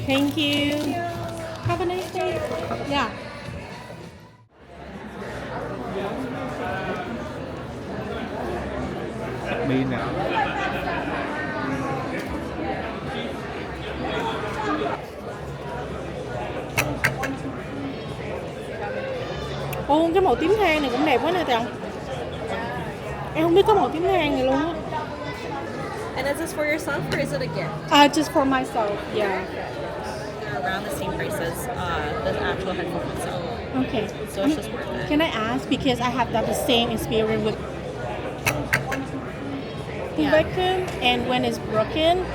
Thank you. Have a nice day. Yeah. Pin nè. Ô, cái màu tím than này cũng đẹp quá nè chồng. Em không biết có màu tím than này luôn á. And is this for yourself or is it a gift? Just for myself. Yeah. They're around the same price as the actual headphones, Okay. so it's just worth it. Can I ask because I have the same experience with the Yeah. vacuum, and when it's broken,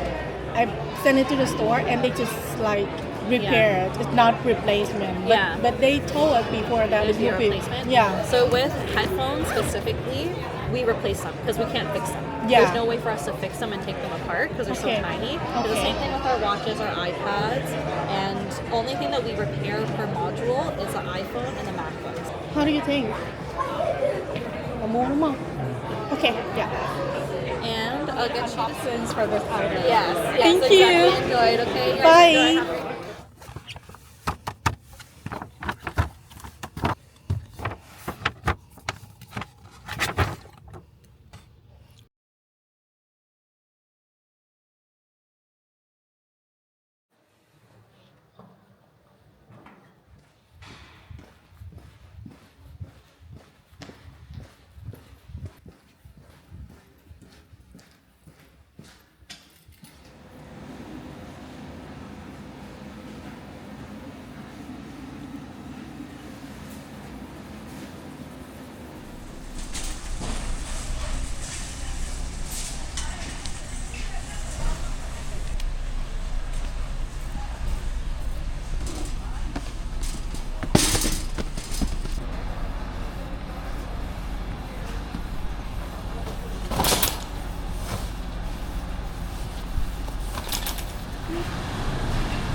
I send it to the store and they just like repair it. It's not replacement. But, Yeah. but they told us before that It'd it be a would be. replacement. Yeah. So with headphones specifically, we replace them because we can't fix them. Yeah. There's no way for us to fix them and take them apart because they're Okay. so tiny. It's the Okay. same thing with our watches, our iPads, and only thing that we repair per module is the iPhone and the MacBooks. How do you think? Có mua đúng không? Okay. Yeah. And I'll get you Options for this item. Yes. Thank exactly. you. Enjoy it, okay? You guys Bye. enjoy.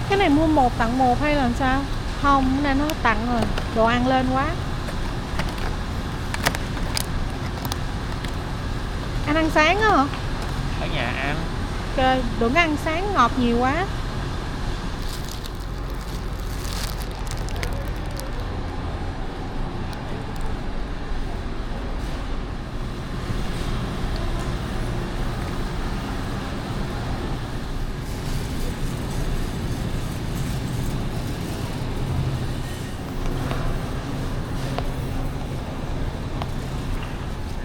Cái này mua 1 tặng 1 hay là sao? Không, cái này nó tặng rồi. Đồ ăn lên quá. Anh ăn sáng á hả? Ở nhà ăn. Ok, đừng có ăn sáng ngọt nhiều quá.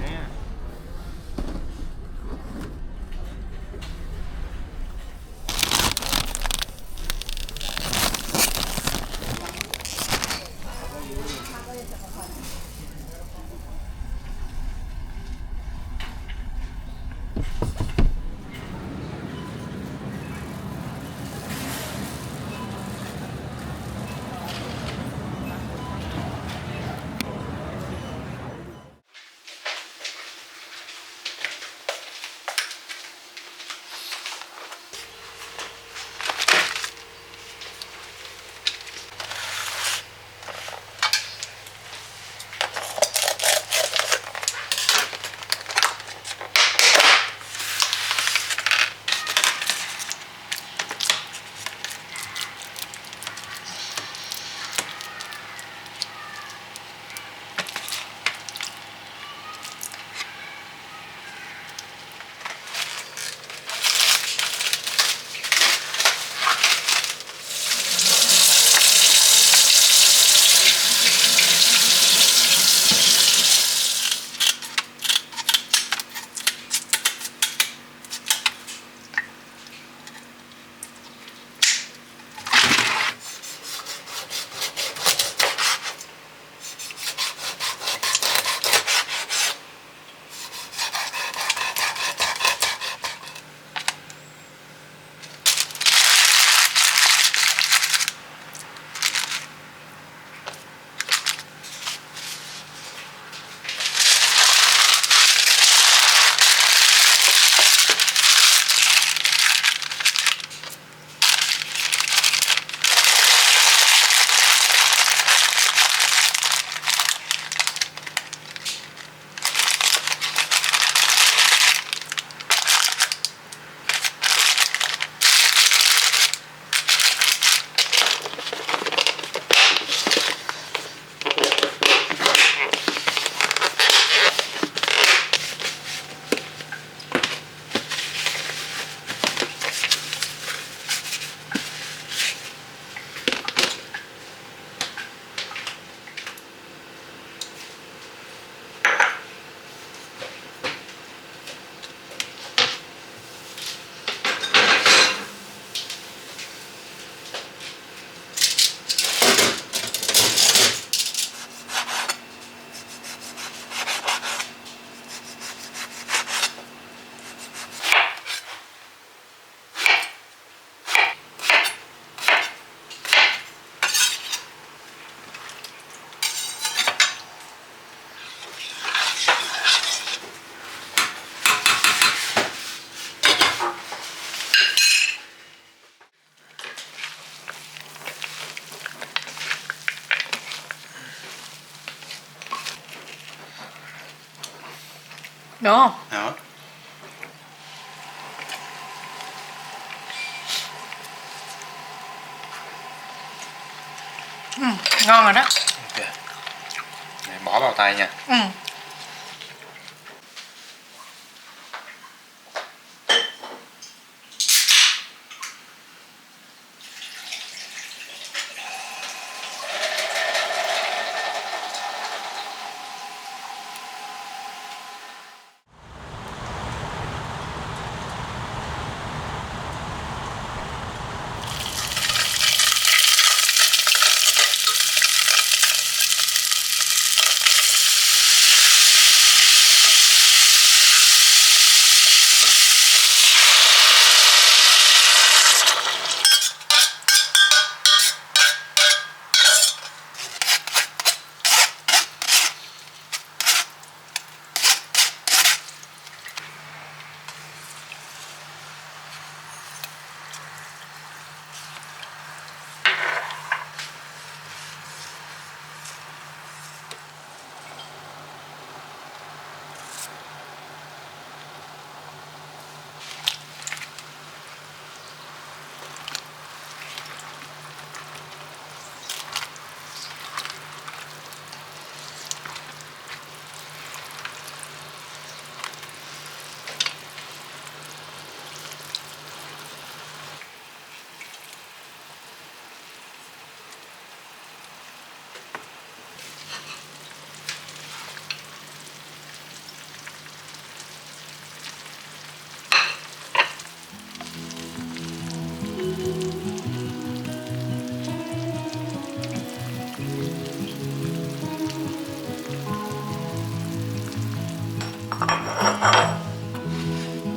Nè. Đúng không? Đó. Ngon rồi đó. Ok. Để bỏ vào tay nha.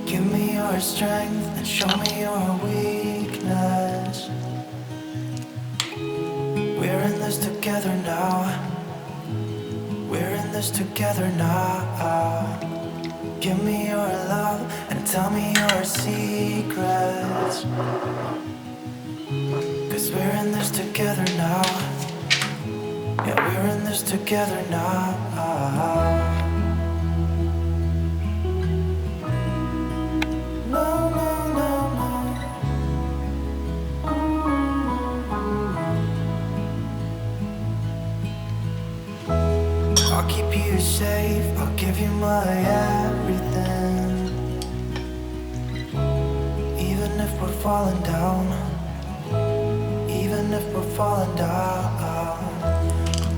Give me your strength and show me your weakness. We're in this together now. We're in this together now. Give me your love and tell me your secrets. 'Cause we're in this together now. Yeah, we're in this together now. No, no, no, no. I'll keep you safe, I'll give you my everything. Even if we're falling down, even if we're falling down,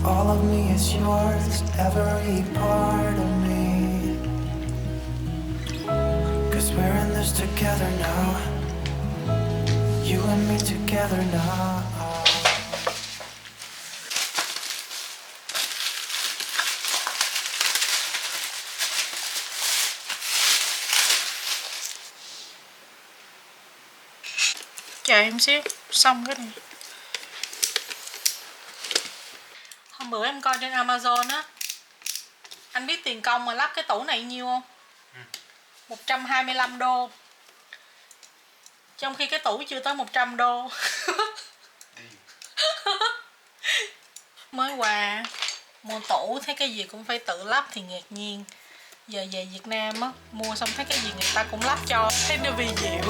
all of me is yours, every part of me. 'Cause we're in this together now. You and me together now. Chờ em xíu, xong cái này. Hôm bữa em coi trên Amazon á, anh biết tiền công mà lắp cái tủ này nhiêu không? 125 đô. Trong khi cái tủ chưa tới 100 đô. Mới qua mua tủ thấy cái gì cũng phải tự lắp thì ngạc nhiên. Giờ về Việt Nam á, mua xong thấy cái gì người ta cũng lắp cho, thấy nó vi diệu.